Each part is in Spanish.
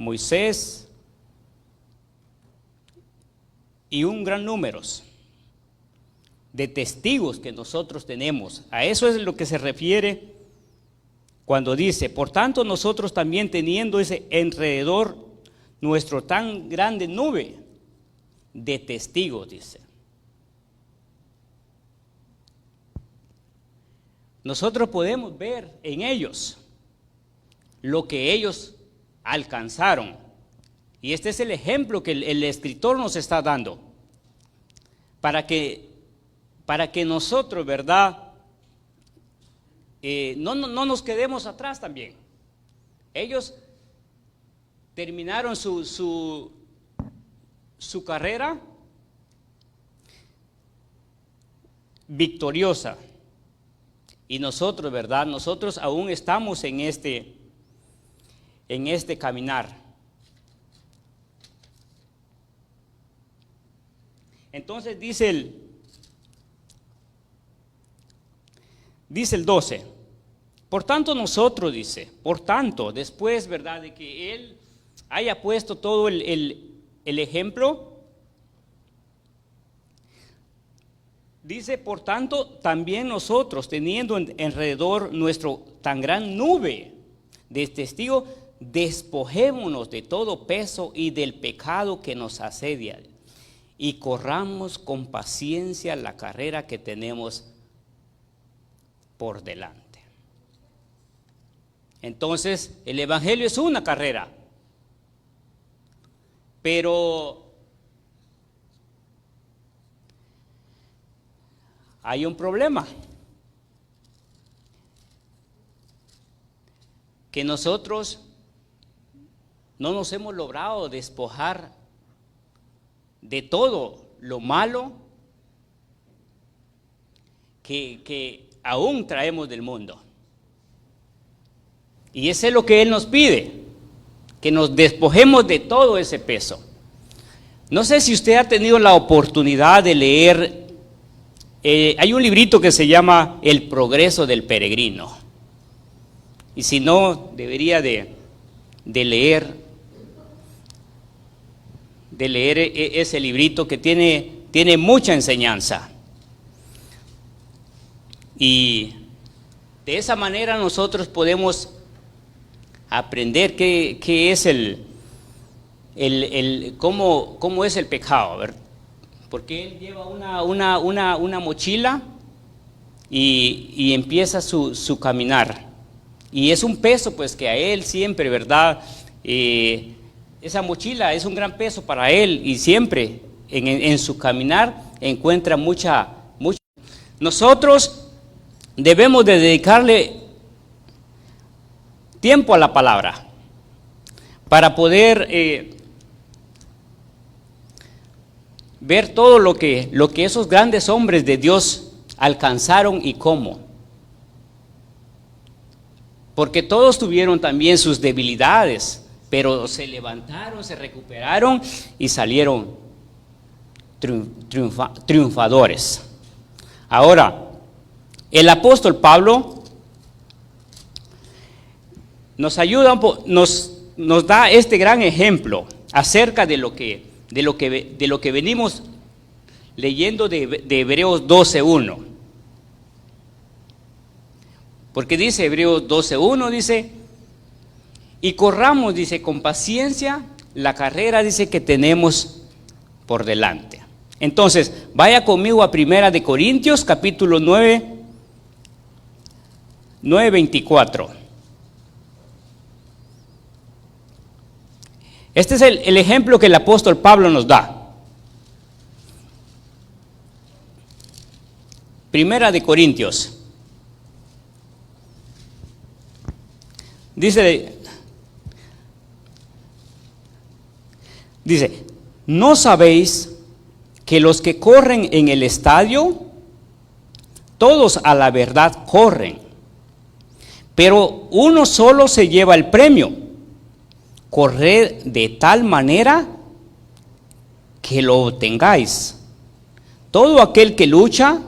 Moisés y un gran número de testigos que nosotros tenemos. A eso es lo que se refiere cuando dice: por tanto nosotros también, teniendo ese alrededor nuestro tan grande nube de testigos, dice. Nosotros podemos ver en ellos lo que ellos alcanzaron. Y este es el ejemplo que el escritor nos está dando. Para que nosotros, ¿verdad? No nos quedemos atrás también. Ellos terminaron su carrera victoriosa. Y nosotros, ¿verdad? Nosotros aún estamos en este caminar. Entonces dice el 12, por tanto nosotros, dice, por tanto, después, ¿verdad?, de que él haya puesto todo el ejemplo, dice, por tanto, también nosotros, teniendo alrededor nuestro tan gran nube de testigos, despojémonos de todo peso y del pecado que nos asedia, y corramos con paciencia la carrera que tenemos por delante. Entonces, el evangelio es una carrera, pero hay un problema, que nosotros no nos hemos logrado despojar de todo lo malo que aún traemos del mundo. Y eso es lo que Él nos pide, que nos despojemos de todo ese peso. No sé si usted ha tenido la oportunidad de leer, hay un librito que se llama El progreso del peregrino. Y si no, debería de leer ese librito que tiene mucha enseñanza. Y de esa manera nosotros podemos aprender qué es cómo es el pecado, ¿verdad? Porque él lleva una mochila y empieza su caminar. Y es un peso, pues, que a él siempre, ¿verdad? Esa mochila es un gran peso para él, y siempre en su caminar encuentra mucha. Nosotros debemos de dedicarle tiempo a la palabra para poder ver todo lo que esos grandes hombres de Dios alcanzaron y cómo. Porque todos tuvieron también sus debilidades, pero se levantaron, se recuperaron y salieron triunfadores. Ahora, el apóstol Pablo nos ayuda, nos da este gran ejemplo acerca de lo que venimos leyendo de Hebreos 12:1. Porque dice Hebreos 12:1, dice, y corramos, dice, con paciencia la carrera, dice, que tenemos por delante. Entonces, vaya conmigo a 1 Corintios, capítulo 9:24. Este es el ejemplo que el apóstol Pablo nos da. 1 Corintios. Dice, ¿no sabéis que los que corren en el estadio, todos a la verdad corren, pero uno solo se lleva el premio? Corred de tal manera que lo obtengáis. Todo aquel que lucha,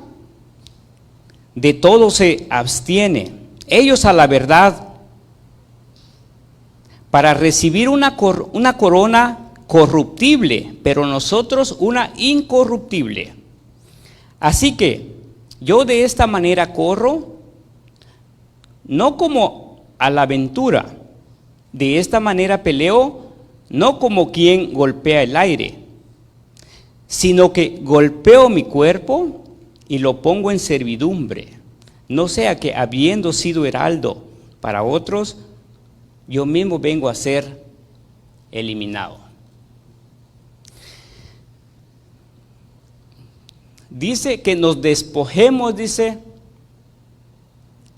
de todo se abstiene. Ellos a la verdad para recibir una corona corruptible, pero nosotros una incorruptible. Así que yo de esta manera corro, no como a la aventura, de esta manera peleo, no como quien golpea el aire, sino que golpeo mi cuerpo y lo pongo en servidumbre, no sea que habiendo sido heraldo para otros, yo mismo vengo a ser eliminado. Dice que nos despojemos, dice,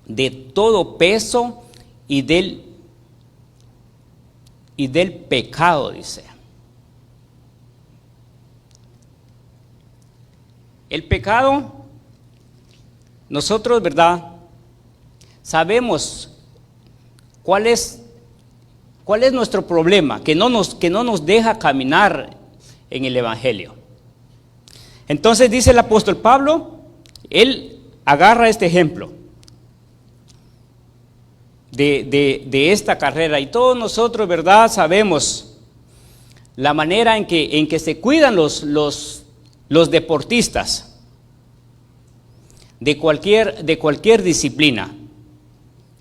de todo peso y del pecado, dice. El pecado, nosotros, ¿verdad? Sabemos cuál es nuestro problema, que no nos deja caminar en el Evangelio. Entonces dice el apóstol Pablo, él agarra este ejemplo de esta carrera, y todos nosotros, ¿verdad?, sabemos la manera en que se cuidan los deportistas de cualquier disciplina.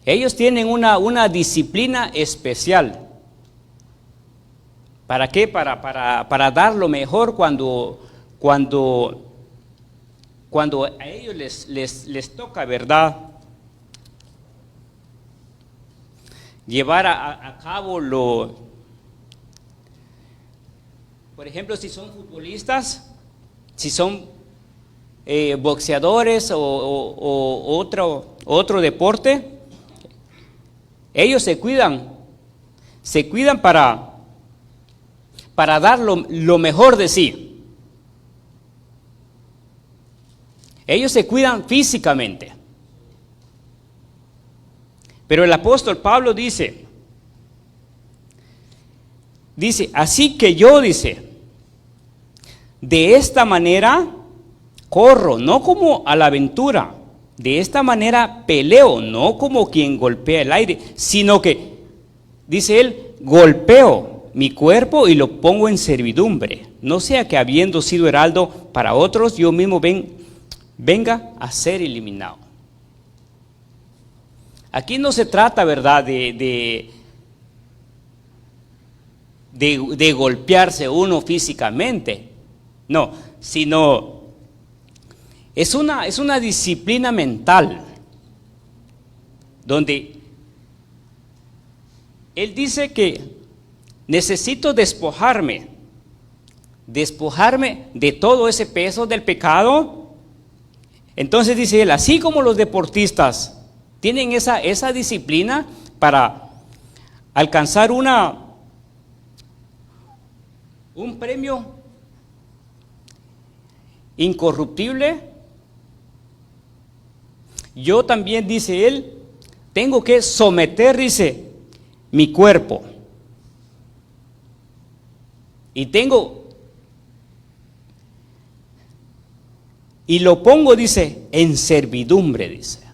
Ellos tienen una disciplina especial. ¿Para qué? Para dar lo mejor cuando a ellos les toca, ¿verdad?, llevar a cabo por ejemplo, si son futbolistas, si son boxeadores o otro deporte, ellos se cuidan para dar lo mejor de sí. Ellos se cuidan físicamente. Pero el apóstol Pablo dice, así que yo, dice, de esta manera corro, no como a la aventura, de esta manera peleo, no como quien golpea el aire, sino que, dice él, golpeo mi cuerpo y lo pongo en servidumbre, no sea que habiendo sido heraldo para otros, yo mismo venga a ser eliminado. Aquí no se trata, ¿verdad?, de golpearse uno físicamente, no, sino es una disciplina mental, donde él dice que necesito despojarme de todo ese peso del pecado. Entonces dice él, así como los deportistas tienen esa disciplina para alcanzar un premio incorruptible, yo también, dice él, tengo que someter, dice, mi cuerpo. Y lo pongo, dice, en servidumbre, dice.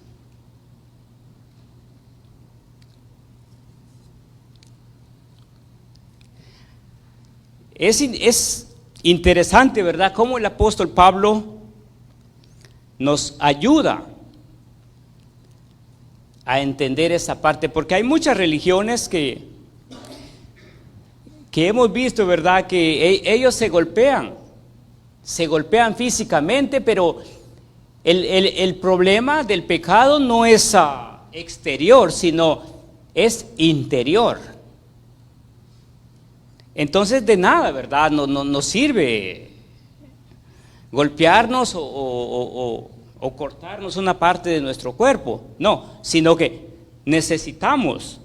Es interesante, ¿verdad?, cómo el apóstol Pablo nos ayuda a entender esa parte, porque hay muchas religiones que hemos visto, ¿verdad?, que ellos se golpean físicamente, pero el problema del pecado no es exterior, sino es interior. Entonces de nada, ¿verdad?, no sirve golpearnos o cortarnos una parte de nuestro cuerpo, no, sino que necesitamos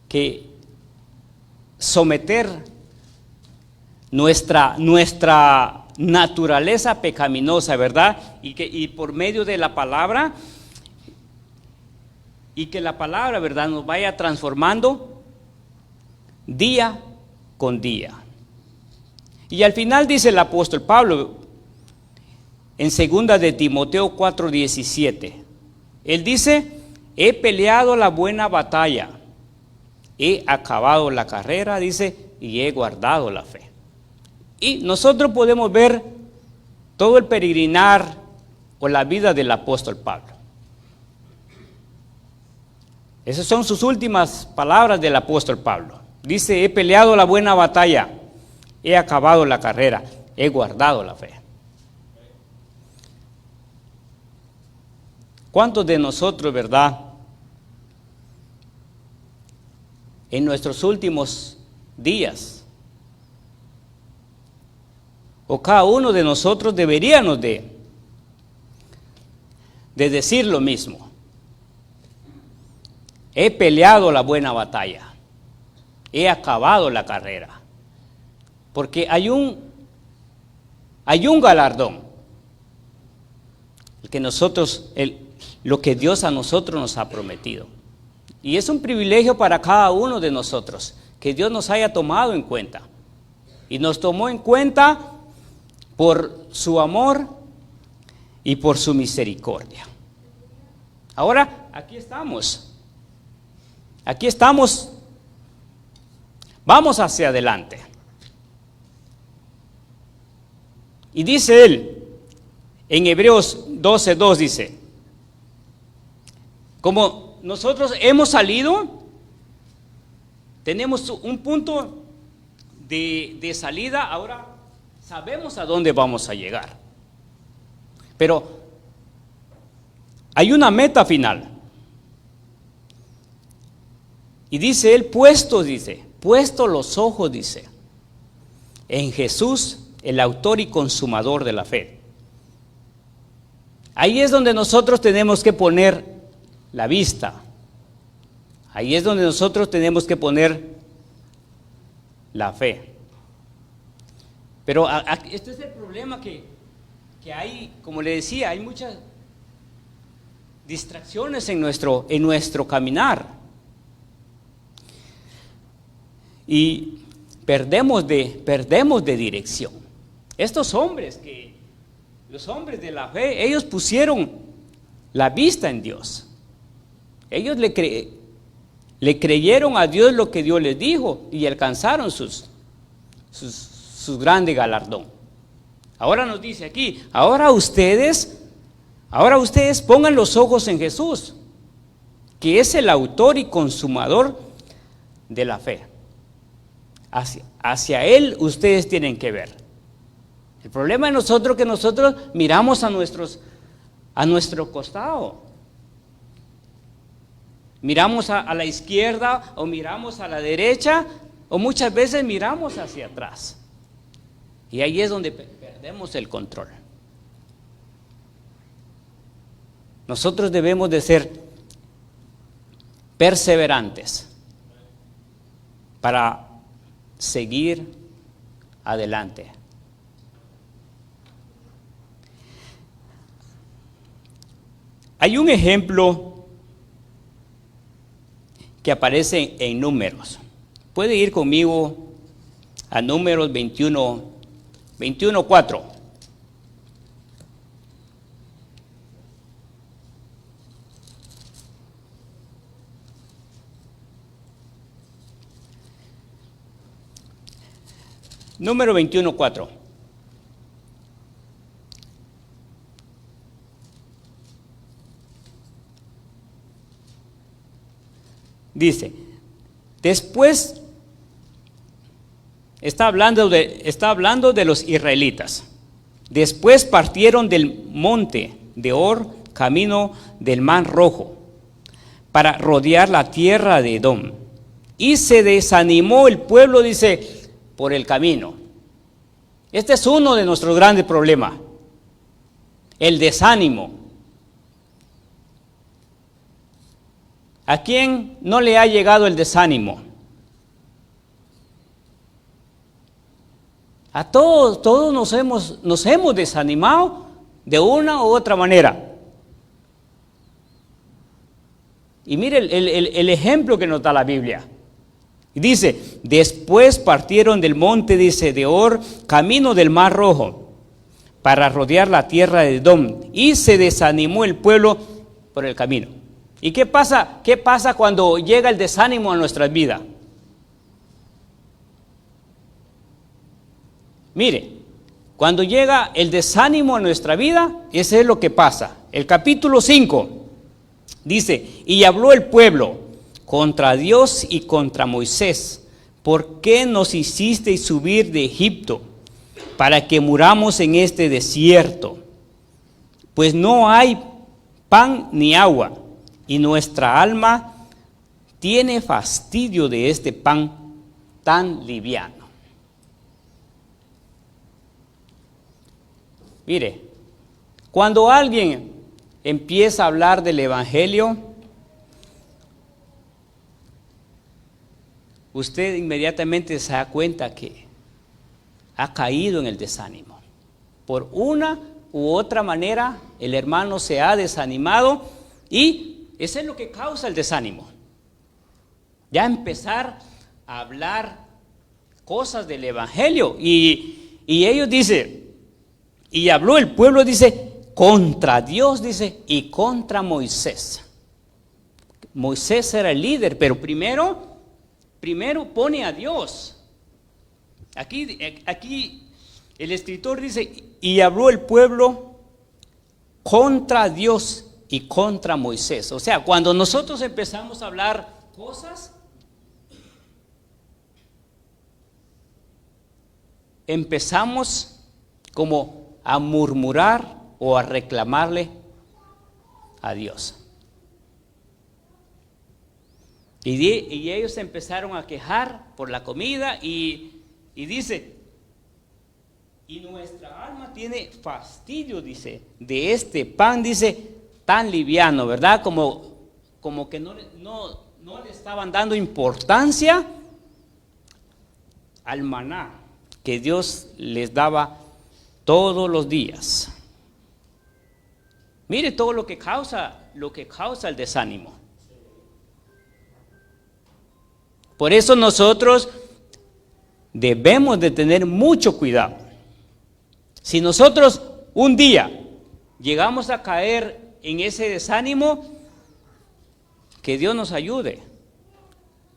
que someter nuestra naturaleza pecaminosa, ¿verdad?, y por medio de la palabra, y que la palabra, ¿verdad?, nos vaya transformando día con día. Y al final dice el apóstol Pablo en 2 de Timoteo 4:17, él dice, he peleado la buena batalla, he acabado la carrera, dice, y he guardado la fe. Y nosotros podemos ver todo el peregrinar o la vida del apóstol Pablo. Esas son sus últimas palabras del apóstol Pablo. Dice, he peleado la buena batalla, he acabado la carrera, he guardado la fe. ¿Cuántos de nosotros, verdad, en nuestros últimos días, o cada uno de nosotros deberíamos de decir lo mismo? He peleado la buena batalla, he acabado la carrera, porque hay un galardón, lo que Dios a nosotros nos ha prometido. Y es un privilegio para cada uno de nosotros que Dios nos haya tomado en cuenta. Y nos tomó en cuenta por su amor y por su misericordia. Ahora, aquí estamos. Aquí estamos. Vamos hacia adelante. Y dice él, en Hebreos 12:2 dice, como nosotros hemos salido, tenemos un punto de salida, ahora sabemos a dónde vamos a llegar. Pero hay una meta final. Y dice él, puesto los ojos, dice, en Jesús, el autor y consumador de la fe. Ahí es donde nosotros tenemos que poner la vista. Ahí es donde nosotros tenemos que poner la fe. Pero este es el problema que hay, como le decía, hay muchas distracciones en nuestro caminar. Y perdemos de dirección. Estos hombres, los hombres de la fe, ellos pusieron la vista en Dios. Ellos le creyeron a Dios lo que Dios les dijo y alcanzaron su grande galardón. Ahora nos dice aquí, ahora ustedes pongan los ojos en Jesús, que es el autor y consumador de la fe. Hacia Él ustedes tienen que ver. El problema de nosotros es que nosotros miramos a nuestro costado. Miramos a la izquierda o miramos a la derecha o muchas veces miramos hacia atrás. Y ahí es donde perdemos el control. Nosotros debemos de ser perseverantes para seguir adelante. Hay un ejemplo que aparece en Números. Puede ir conmigo a Números 21:4. Número 21:4. Dice, después está hablando de los israelitas. Después partieron del monte de Or, camino del Mar Rojo, para rodear la tierra de Edom. Y se desanimó el pueblo, dice, por el camino. Este es uno de nuestros grandes problemas, el desánimo. ¿A quién no le ha llegado el desánimo? A todos nos hemos desanimado de una u otra manera. Y mire el ejemplo que nos da la Biblia. Y dice, después partieron del monte, dice, de Or, camino del Mar Rojo, para rodear la tierra de Edom. Y se desanimó el pueblo por el camino. ¿Y qué pasa? ¿Qué pasa cuando llega el desánimo a nuestras vidas? Mire, cuando llega el desánimo a nuestra vida, eso es lo que pasa. El capítulo 5 dice, y habló el pueblo contra Dios y contra Moisés. ¿Por qué nos hicisteis subir de Egipto para que muramos en este desierto? Pues no hay pan ni agua, y nuestra alma tiene fastidio de este pan tan liviano. Mire, cuando alguien empieza a hablar del Evangelio, usted inmediatamente se da cuenta que ha caído en el desánimo. Por una u otra manera, el hermano se ha desanimado y eso es lo que causa el desánimo. Ya empezar a hablar cosas del Evangelio y ellos dicen, y habló el pueblo, dice, contra Dios, dice, y contra Moisés. Moisés era el líder, pero primero pone a Dios. Aquí el escritor dice, y habló el pueblo contra Dios y contra Moisés. O sea, cuando nosotros empezamos a hablar cosas, empezamos como a murmurar o a reclamarle a Dios. Y ellos se empezaron a quejar por la comida y dice, y nuestra alma tiene fastidio, dice, de este pan, dice, tan liviano, ¿verdad? Como que no le estaban dando importancia al maná que Dios les daba todos los días. Mire todo lo que causa el desánimo. Por eso nosotros debemos de tener mucho cuidado. Si nosotros un día llegamos a caer en ese desánimo, que Dios nos ayude,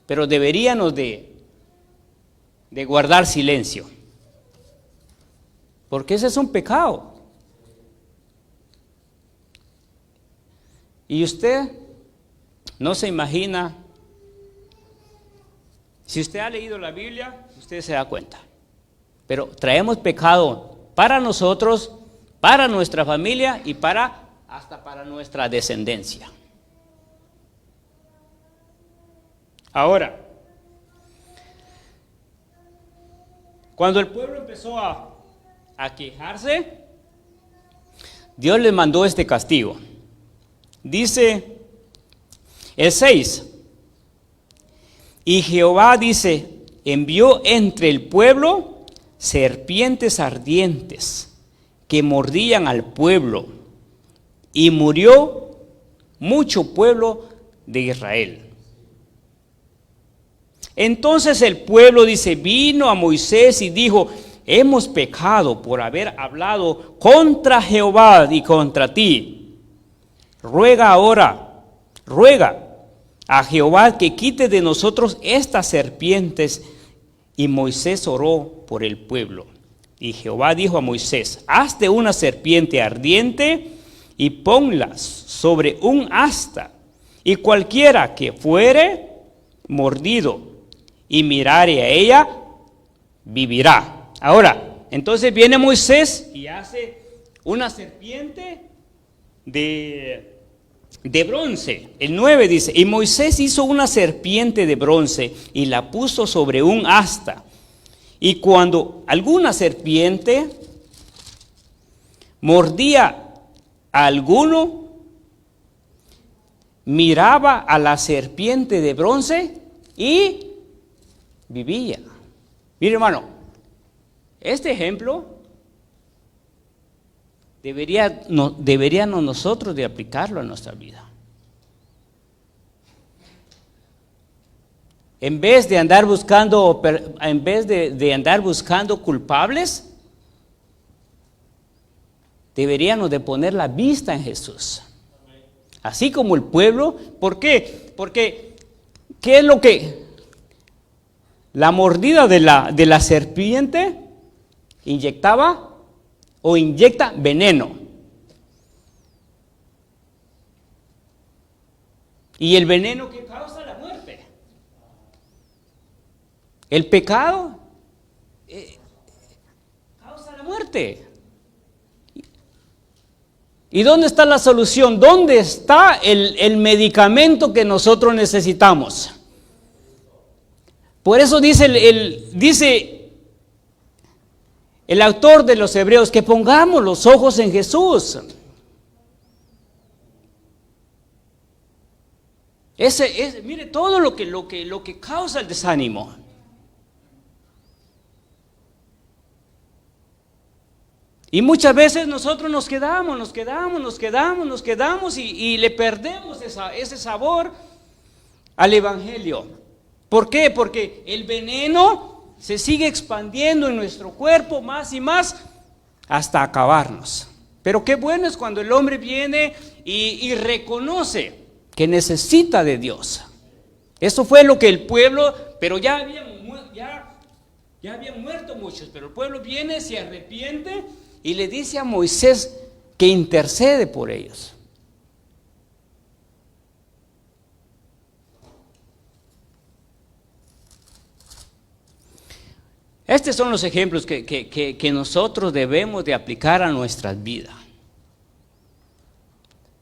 pero deberíamos de guardar silencio, porque ese es un pecado. Y usted no se imagina, si usted ha leído la Biblia, usted se da cuenta, pero traemos pecado para nosotros, para nuestra familia y hasta para nuestra descendencia. Ahora, cuando el pueblo empezó a quejarse, Dios les mandó este castigo. Dice el 6, y Jehová, dice, envió entre el pueblo serpientes ardientes que mordían al pueblo, y murió mucho pueblo de Israel. Entonces el pueblo, dice, vino a Moisés y dijo, hemos pecado por haber hablado contra Jehová y contra ti. Ruega a Jehová que quite de nosotros estas serpientes. Y Moisés oró por el pueblo. Y Jehová dijo a Moisés, hazte una serpiente ardiente y ponla sobre un asta, y cualquiera que fuere mordido y mirare a ella, vivirá. Ahora, entonces viene Moisés y hace una serpiente de bronce. El 9 dice, y Moisés hizo una serpiente de bronce y la puso sobre un asta. Y cuando alguna serpiente mordía a alguno, miraba a la serpiente de bronce y vivía. Mire, hermano, este ejemplo deberíamos nosotros de aplicarlo a nuestra vida. En vez de andar buscando culpables, deberíamos de poner la vista en Jesús. Así como el pueblo. ¿Por qué? Porque, ¿qué es lo que? La mordida de la serpiente inyectaba o inyecta veneno. Y el veneno que causa la muerte. El pecado causa la muerte. ¿Y dónde está la solución? ¿Dónde está el medicamento que nosotros necesitamos? Por eso dice el autor de los Hebreos que pongamos los ojos en Jesús. Mire todo lo que causa el desánimo. Y muchas veces nosotros nos quedamos y le perdemos ese sabor al Evangelio. ¿Por qué? Porque el veneno se sigue expandiendo en nuestro cuerpo más y más hasta acabarnos. Pero qué bueno es cuando el hombre viene y reconoce que necesita de Dios. Eso fue lo que el pueblo, pero ya habían muerto muchos, pero el pueblo viene, se arrepiente y le dice a Moisés que intercede por ellos. Estos son los ejemplos que nosotros debemos de aplicar a nuestras vidas.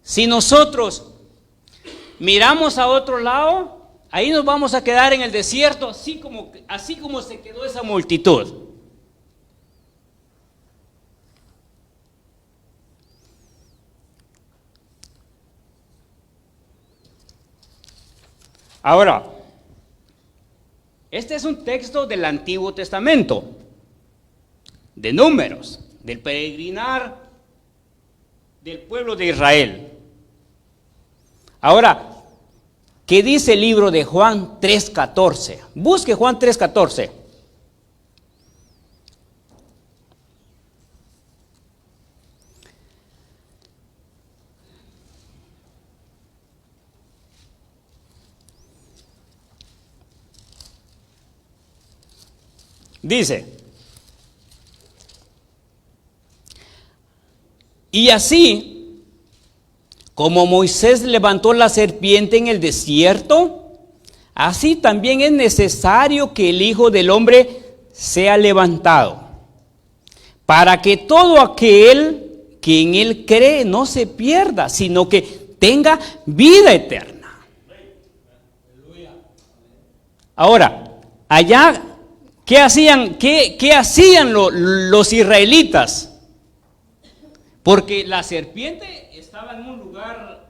Si nosotros miramos a otro lado, ahí nos vamos a quedar en el desierto, así como se quedó esa multitud. Ahora, este es un texto del Antiguo Testamento, de Números, del peregrinar del pueblo de Israel. Ahora, ¿qué dice el libro de Juan 3:14? Busque Juan 3:14. Dice: y así como Moisés levantó la serpiente en el desierto, así también es necesario que el Hijo del Hombre sea levantado, para que todo aquel que en él cree no se pierda, sino que tenga vida eterna. Ahora, allá, ¿qué hacían los israelitas? Porque la serpiente estaba en un lugar,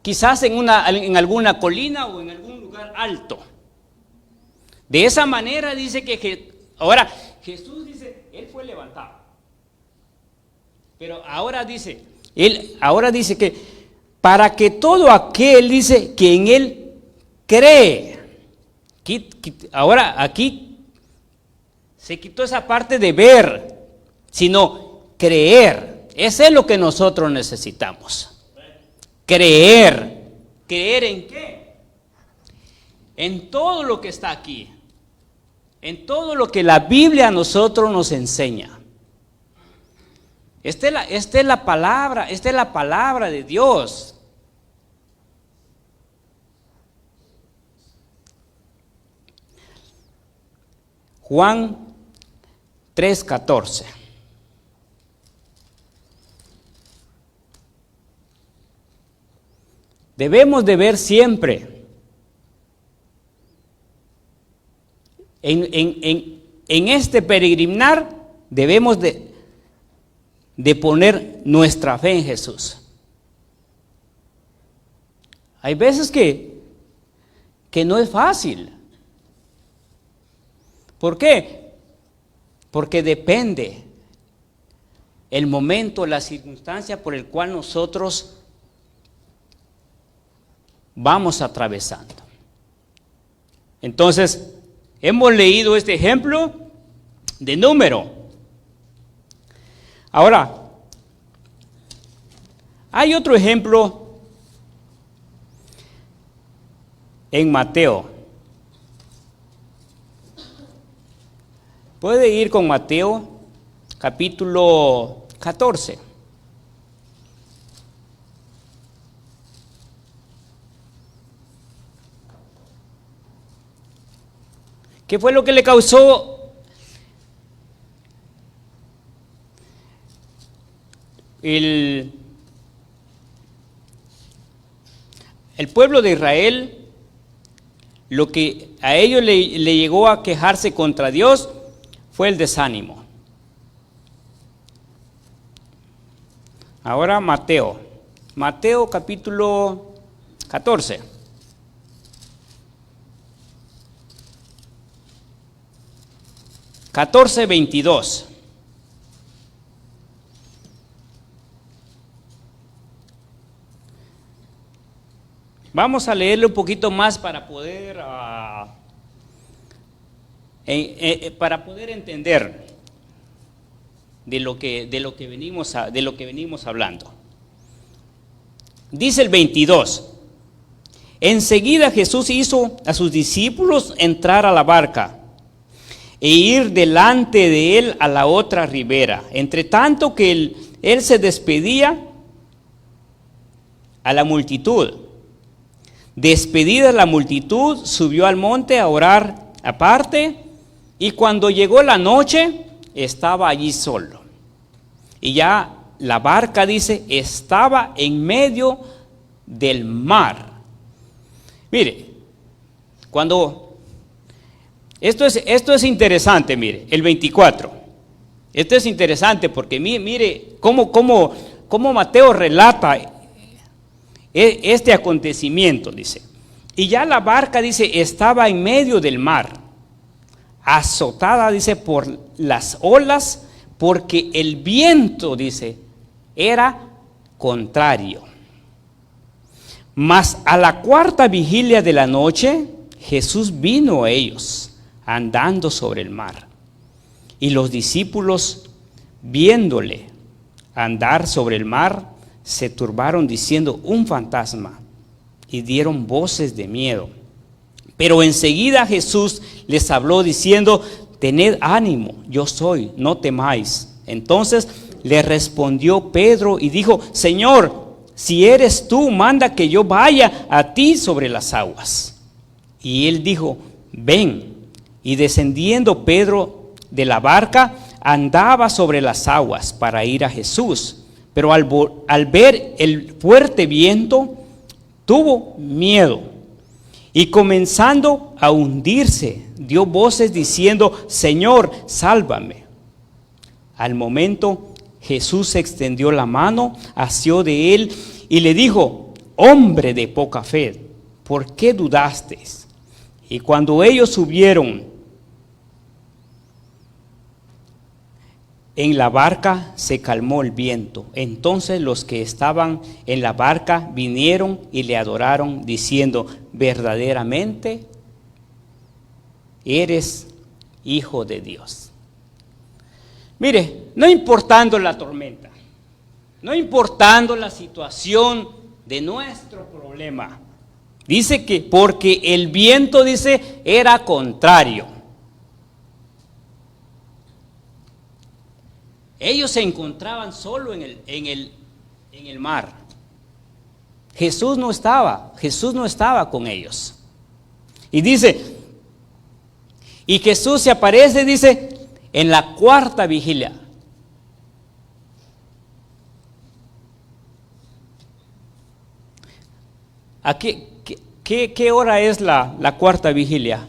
quizás en alguna colina o en algún lugar alto. De esa manera dice ahora Jesús dice, Él fue levantado. Pero ahora dice que para que todo aquel, dice, que en Él cree. Ahora aquí se quitó esa parte de ver, sino creer. Ese es lo que nosotros necesitamos. Creer. ¿Creer en qué? En todo lo que está aquí. En todo lo que la Biblia a nosotros nos enseña. Esta es la palabra de Dios. Juan 3:14. Debemos de ver siempre en este peregrinar, debemos de poner nuestra fe en Jesús. Hay veces que no es fácil. ¿Por qué? Porque depende el momento, la circunstancia por el cual nosotros vamos atravesando. Entonces, hemos leído este ejemplo de Número. Ahora, Hay otro ejemplo en Mateo. Puede ir con Mateo capítulo 14. ¿Qué fue lo que le causó el pueblo de Israel? Lo que a ellos le llegó a quejarse contra Dios fue el desánimo. Ahora Mateo capítulo 14. Catorce 22. Vamos a leerle un poquito más para poder entender de lo que venimos hablando. Dice el 22. Enseguida Jesús hizo a sus discípulos entrar a la barca e ir delante de él a la otra ribera. Entre tanto que él se despedía a la multitud. Despedida la multitud, subió al monte a orar aparte, y cuando llegó la noche, estaba allí solo. Y ya la barca, dice, estaba en medio del mar. Mire, esto es interesante, mire, el 24. Esto es interesante porque mire cómo Mateo relata este acontecimiento, dice. Y ya la barca, dice, estaba en medio del mar, azotada, dice, por las olas, porque el viento, dice, era contrario. Mas a la cuarta vigilia de la noche, Jesús vino a ellos, andando sobre el mar. Y los discípulos, viéndole andar sobre el mar, se turbaron diciendo: un fantasma, y dieron voces de miedo. Pero enseguida Jesús les habló diciendo: tened ánimo, yo soy, no temáis. Entonces le respondió Pedro y dijo: Señor, si eres tú, manda que yo vaya a ti sobre las aguas. Y él dijo: ven. Y descendiendo Pedro de la barca, andaba sobre las aguas para ir a Jesús. Pero al ver el fuerte viento, tuvo miedo. Y comenzando a hundirse, dio voces diciendo: Señor, sálvame. Al momento Jesús extendió la mano, asió de él y le dijo: hombre de poca fe, ¿por qué dudasteis? Y cuando ellos subieron en la barca, se calmó el viento. Entonces los que estaban en la barca vinieron y le adoraron, diciendo: verdaderamente eres Hijo de Dios. Mire, no importando la tormenta, no importando la situación de nuestro problema, dice que porque el viento, dice, era contrario. Ellos se encontraban solo en el mar. Jesús no estaba con ellos. Y dice, y Jesús se aparece, dice, en la cuarta vigilia. ¿A qué hora es la cuarta vigilia?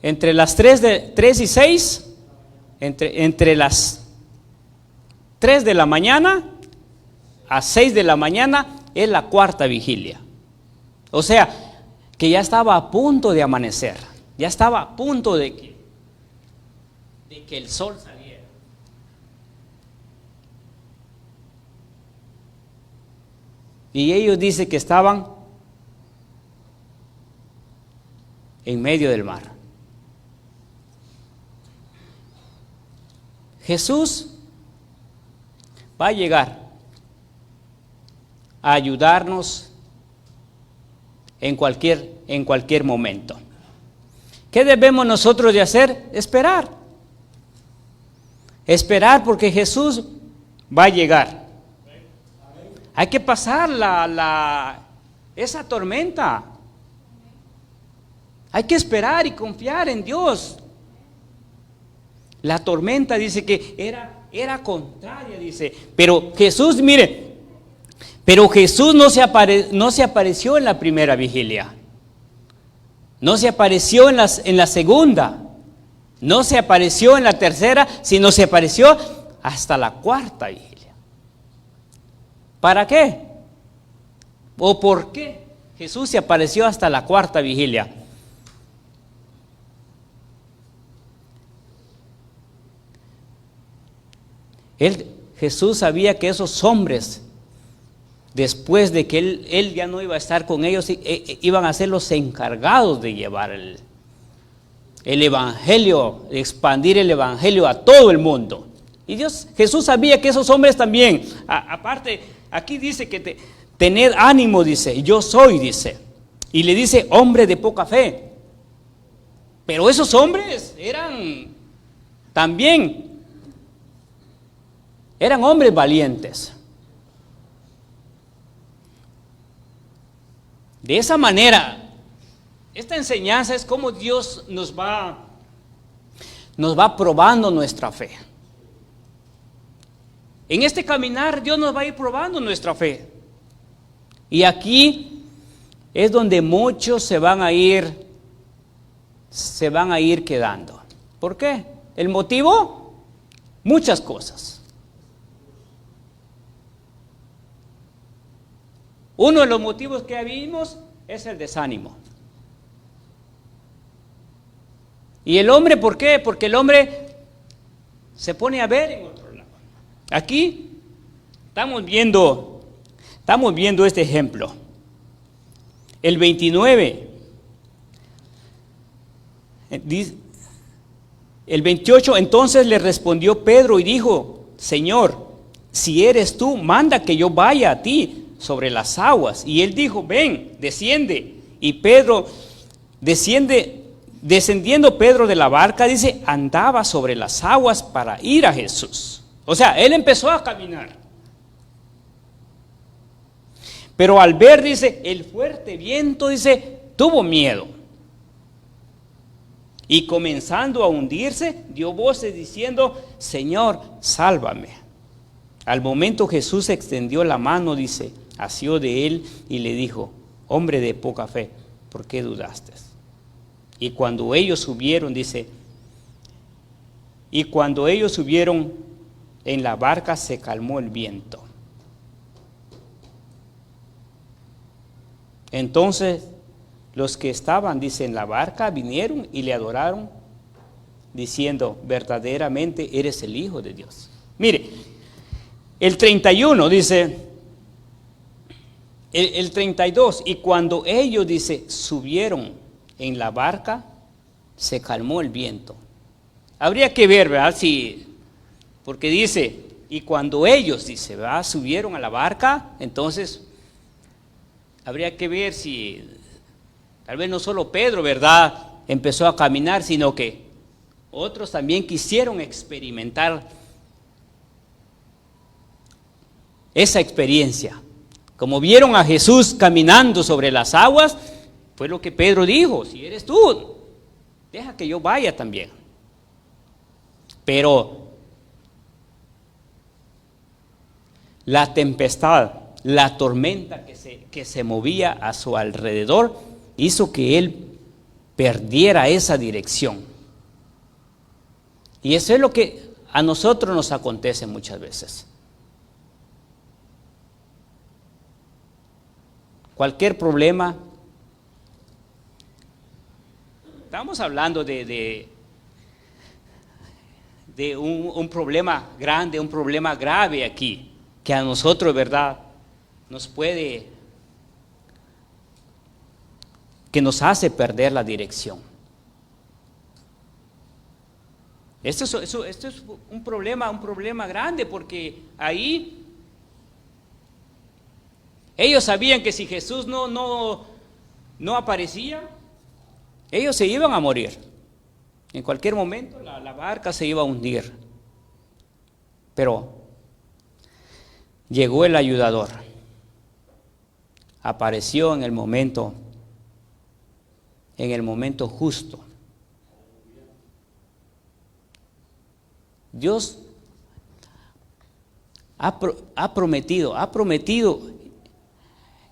Entre las 3 y 6. Entre las 3 de la mañana a 6 de la mañana es la cuarta vigilia. O sea, que ya estaba a punto de amanecer, ya estaba a punto de que el sol saliera. Y ellos dicen que estaban en medio del mar. Jesús va a llegar a ayudarnos en cualquier momento. ¿Qué debemos nosotros de hacer? Esperar. Esperar porque Jesús va a llegar. Hay que pasar esa tormenta. Hay que esperar y confiar en Dios. La tormenta dice que era contraria, dice. Pero Jesús, mire, no se apareció en la primera vigilia. No se apareció en la segunda. No se apareció en la tercera, sino se apareció hasta la cuarta vigilia. ¿Para qué? ¿O por qué Jesús se apareció hasta la cuarta vigilia? Jesús sabía que esos hombres, después de que él ya no iba a estar con ellos, iban a ser los encargados de llevar el evangelio, de expandir el evangelio a todo el mundo. Y Jesús sabía que esos hombres también, aparte, aquí dice que tened ánimo, dice, yo soy, dice. Y le dice, hombre de poca fe. Pero esos hombres eran hombres valientes. De esa manera, esta enseñanza es como Dios nos va probando nuestra fe. En este caminar Dios nos va a ir probando nuestra fe. Y aquí es donde muchos se van a ir quedando. ¿Por qué? ¿El motivo? Muchas cosas. Uno de los motivos que vimos es el desánimo. ¿Y el hombre por qué? Porque el hombre se pone a ver en otro lado. Aquí estamos viendo este ejemplo. El 29. El 28, entonces le respondió Pedro y dijo, Señor, si eres tú, manda que yo vaya a ti sobre las aguas. Y él dijo, ven, desciende. Y Pedro, descendiendo Pedro de la barca, dice, andaba sobre las aguas para ir a Jesús. O sea, él empezó a caminar. Pero al ver, dice, el fuerte viento, dice, tuvo miedo. Y comenzando a hundirse, dio voces diciendo, Señor, sálvame. Al momento Jesús extendió la mano, dice, asió de él y le dijo, hombre de poca fe, ¿por qué dudaste? Y cuando ellos subieron, dice, y cuando ellos subieron en la barca se calmó el viento. Entonces los que estaban, dice, en la barca vinieron y le adoraron, diciendo, verdaderamente eres el Hijo de Dios. Mire, el 31 dice, el 32, y cuando ellos, dice, subieron en la barca, se calmó el viento. Habría que ver, ¿verdad? Porque dice, y cuando ellos, dice, ¿verdad?, subieron a la barca, entonces habría que ver si tal vez no solo Pedro, ¿verdad?, empezó a caminar, sino que otros también quisieron experimentar esa experiencia. Como vieron a Jesús caminando sobre las aguas, fue lo que Pedro dijo, si eres tú, deja que yo vaya también. Pero la tempestad, la tormenta que se movía a su alrededor, hizo que él perdiera esa dirección. Y eso es lo que a nosotros nos acontece muchas veces. Cualquier problema, estamos hablando de un problema grande, un problema grave aquí, que a nosotros, ¿verdad?, que nos hace perder la dirección. Esto es un problema grande, porque ahí ellos sabían que si Jesús no aparecía, ellos se iban a morir. En cualquier momento la barca se iba a hundir. Pero llegó el ayudador. Apareció en el momento justo. Dios ha prometido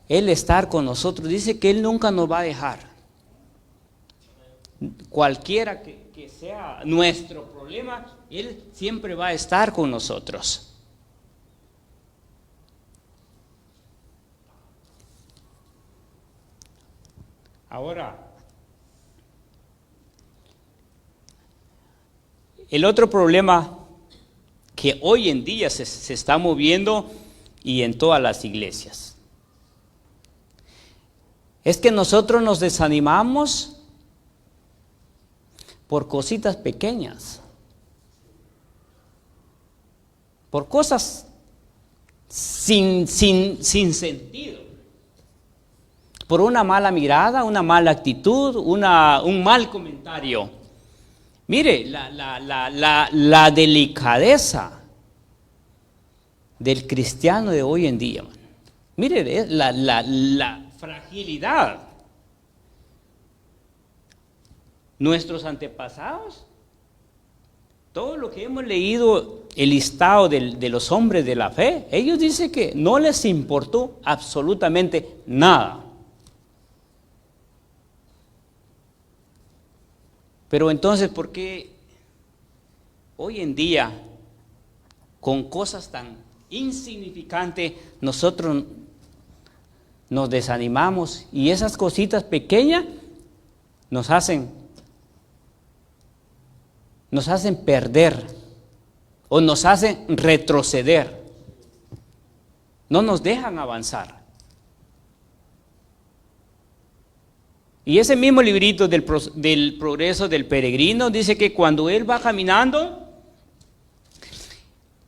Él estar con nosotros. Dice que Él nunca nos va a dejar. Cualquiera que sea nuestro problema, Él siempre va a estar con nosotros. Ahora, el otro problema que hoy en día se está moviendo y en todas las iglesias es que nosotros nos desanimamos por cositas pequeñas, por cosas sin sentido, por una mala mirada, una mala actitud, un mal comentario. Mire, la delicadeza del cristiano de hoy en día, man. Mire, la fragilidad. Nuestros antepasados, todo lo que hemos leído, el listado de los hombres de la fe, ellos dicen que no les importó absolutamente nada. Pero entonces, ¿por qué hoy en día, con cosas tan insignificantes, nosotros nos desanimamos y esas cositas pequeñas nos hacen perder o nos hacen retroceder? No nos dejan avanzar. Y ese mismo librito del progreso del peregrino dice que cuando él va caminando,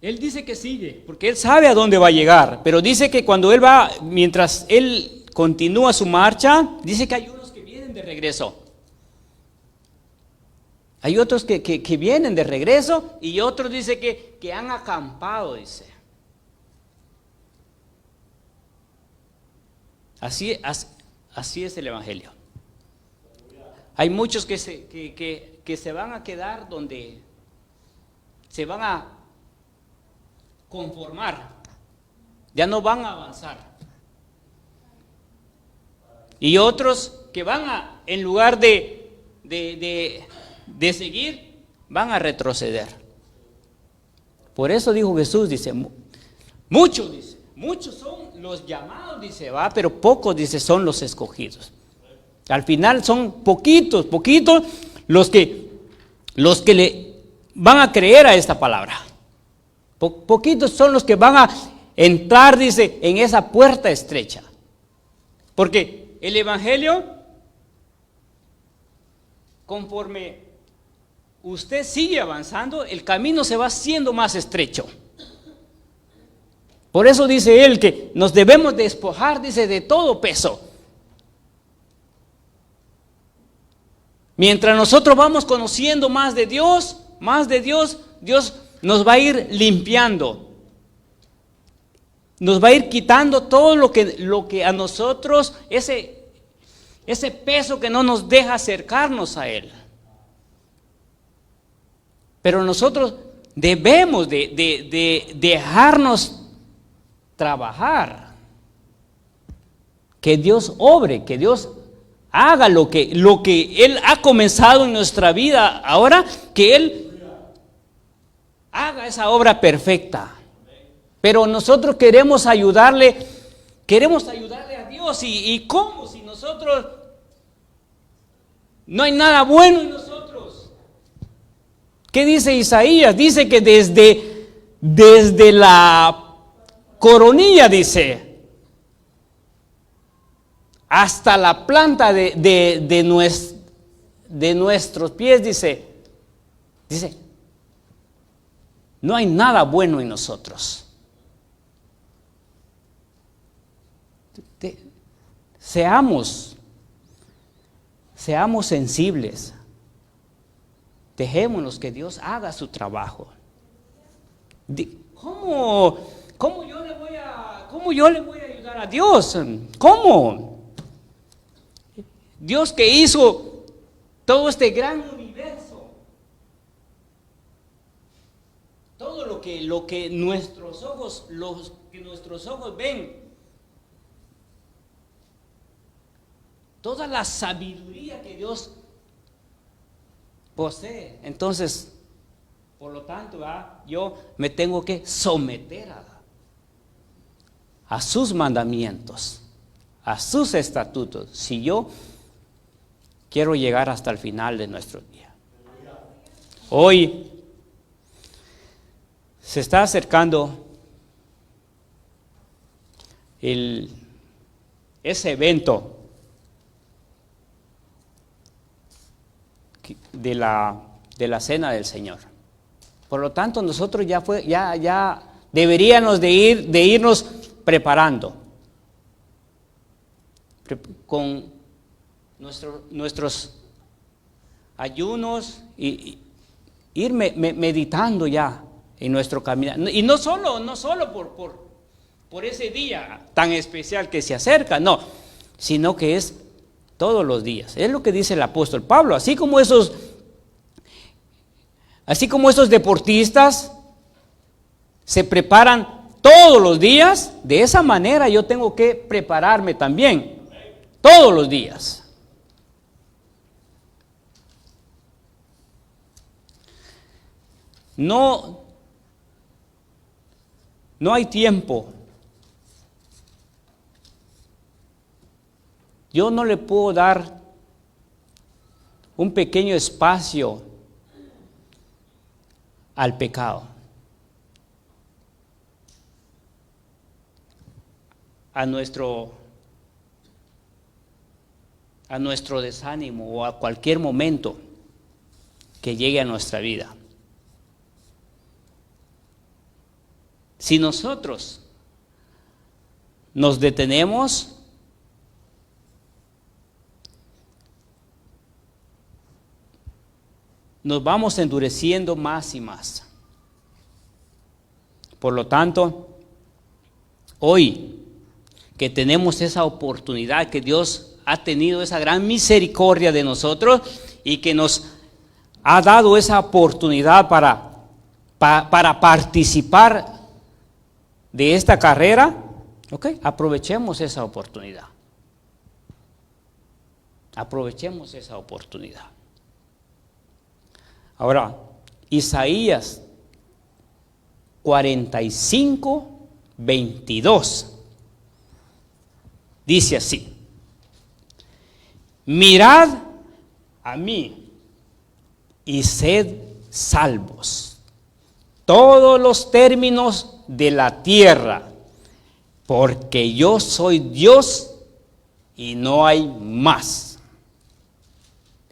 él dice que sigue, porque él sabe a dónde va a llegar, pero dice que cuando él va, mientras él continúa su marcha, dice que hay unos que vienen de regreso. Hay otros que vienen de regreso y otros dice que han acampado, dice. Así es el Evangelio. Hay muchos que se van a quedar donde se van a conformar, ya no van a avanzar. Y otros que en lugar de seguir, van a retroceder. Por eso dijo Jesús, dice, muchos son los llamados, dice, pero pocos, dice, son los escogidos. Al final son poquitos los que le van a creer a esta palabra. Poquitos son los que van a entrar, dice, en esa puerta estrecha. Porque el Evangelio, conforme usted sigue avanzando, el camino se va haciendo más estrecho. Por eso dice él que nos debemos despojar, dice, de todo peso. Mientras nosotros vamos conociendo más de Dios, Dios nos va a ir limpiando. Nos va a ir quitando todo lo que a nosotros, ese peso que no nos deja acercarnos a Él. Pero nosotros debemos de dejarnos trabajar. Que Dios obre, que Dios haga lo que Él ha comenzado en nuestra vida. Ahora que Él haga esa obra perfecta. Pero nosotros queremos ayudarle a Dios. ¿Y cómo? Si nosotros no hay nada bueno en nosotros. ¿Qué dice Isaías? Dice que desde la coronilla, dice, hasta la planta de nuestros pies, dice, No hay nada bueno en nosotros. Seamos sensibles. Dejémonos que Dios haga su trabajo. ¿Cómo yo le voy a ayudar a Dios? ¿Cómo? Dios que hizo todo este gran universo, todo lo que nuestros ojos ven, toda la sabiduría que Dios posee. Entonces, por lo tanto, yo me tengo que someter a sus mandamientos, a sus estatutos, si yo quiero llegar hasta el final de nuestro día. Hoy se está acercando ese evento de la cena del Señor. Por lo tanto, nosotros ya deberíamos de irnos preparando con nuestros ayunos y ir meditando ya en nuestro caminar. Y no solo por ese día tan especial que se acerca, no, sino que es todos los días. Es lo que dice el apóstol Pablo. Así como esos deportistas se preparan todos los días, de esa manera yo tengo que prepararme también, todos los días. No hay tiempo. Yo no le puedo dar un pequeño espacio al pecado, a nuestro desánimo o a cualquier momento que llegue a nuestra vida. Si nosotros nos detenemos, nos vamos endureciendo más y más. Por lo tanto, hoy que tenemos esa oportunidad, que Dios ha tenido esa gran misericordia de nosotros y que nos ha dado esa oportunidad para participar de esta carrera, aprovechemos esa oportunidad. Aprovechemos esa oportunidad. Ahora, Isaías 45:22 dice así: mirad a mí y sed salvos, todos los términos de la tierra, porque yo soy Dios y no hay más.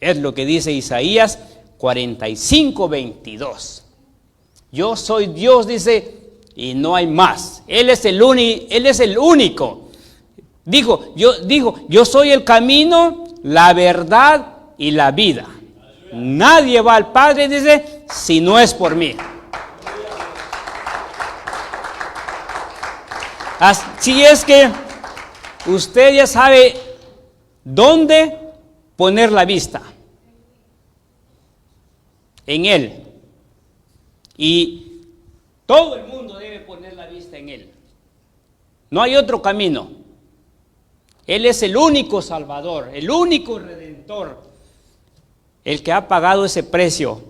Es lo que dice Isaías 45:22. Yo soy Dios, dice, y no hay más. Él es el único. Dijo, yo soy el camino, la verdad y la vida. Nadie va al Padre, dice, si no es por mí. Así es que usted ya sabe dónde poner la vista. En Él. Y todo el mundo debe poner la vista en Él. No hay otro camino. Él es el único Salvador, el único Redentor, el que ha pagado ese precio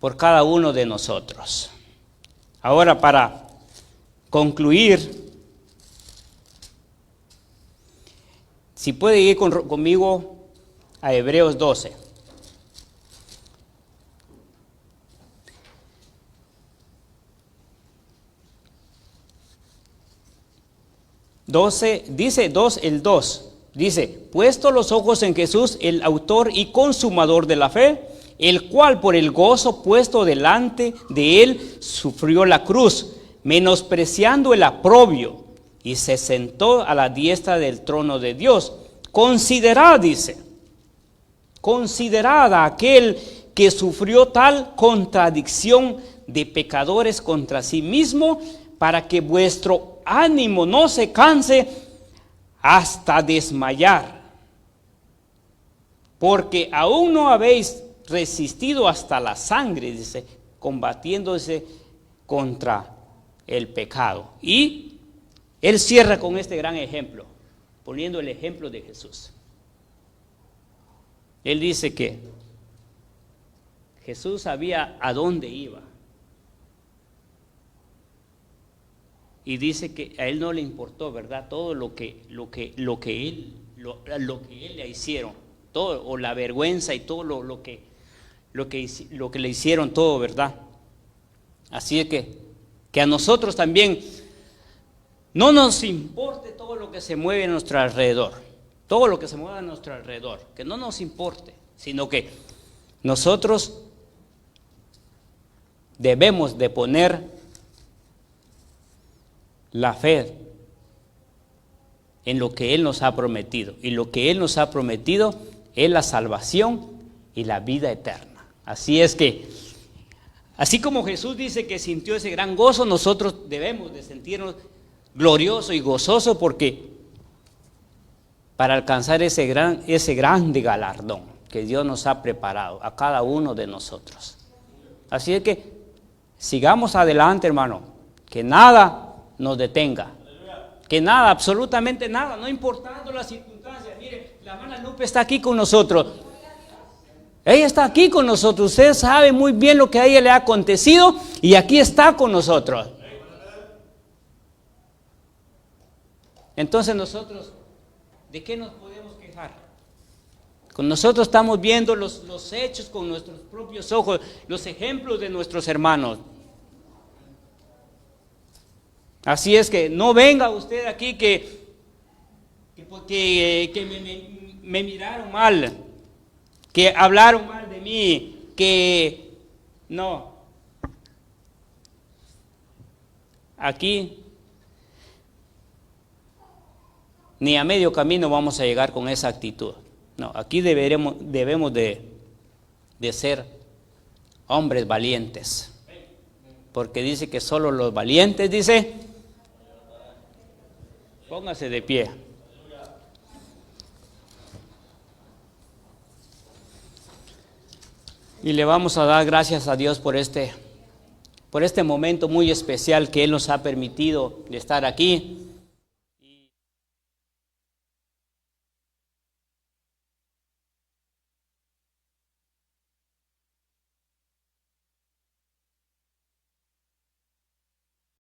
por cada uno de nosotros. Ahora, para concluir, si puede ir conmigo a Hebreos 12. Dice el 2, dice, puesto los ojos en Jesús, el autor y consumador de la fe, el cual por el gozo puesto delante de él sufrió la cruz, menospreciando el oprobio, y se sentó a la diestra del trono de Dios. Considerad, dice, considerad a aquel que sufrió tal contradicción de pecadores contra sí mismo, para que vuestro ánimo no se canse hasta desmayar. Porque aún no habéis resistido hasta la sangre, dice, combatiéndose contra el pecado. Y él cierra con este gran ejemplo, poniendo el ejemplo de Jesús. Él dice que Jesús sabía a dónde iba. Y dice que a él no le importó, ¿verdad? Todo lo que él le hicieron, todo, o la vergüenza y todo lo que le hicieron, todo, ¿verdad? Así es que a nosotros también no nos importe todo lo que se mueve a nuestro alrededor, todo lo que se mueve a nuestro alrededor, que no nos importe, sino que nosotros debemos de poner la fe en lo que Él nos ha prometido, y lo que Él nos ha prometido es la salvación y la vida eterna. Así es que, así como Jesús dice que sintió ese gran gozo, nosotros debemos de sentirnos glorioso y gozoso, porque para alcanzar ese grande galardón que Dios nos ha preparado a cada uno de nosotros. Así es que sigamos adelante, hermano, que nada nos detenga, que nada, absolutamente nada, no importando las circunstancias. Mire, la hermana Lupe está aquí con nosotros. Ella está aquí con nosotros. Usted sabe muy bien lo que a ella le ha acontecido y aquí está con nosotros. Entonces nosotros, ¿de qué nos podemos quejar? Con nosotros estamos viendo los hechos con nuestros propios ojos, los ejemplos de nuestros hermanos. Así es que no venga usted aquí que me miraron mal, que hablaron mal de mí, que no. Aquí ni a medio camino vamos a llegar con esa actitud. No, aquí debemos de ser hombres valientes. Porque dice que solo los valientes, dice, póngase de pie. Y le vamos a dar gracias a Dios por este momento muy especial que Él nos ha permitido de estar aquí.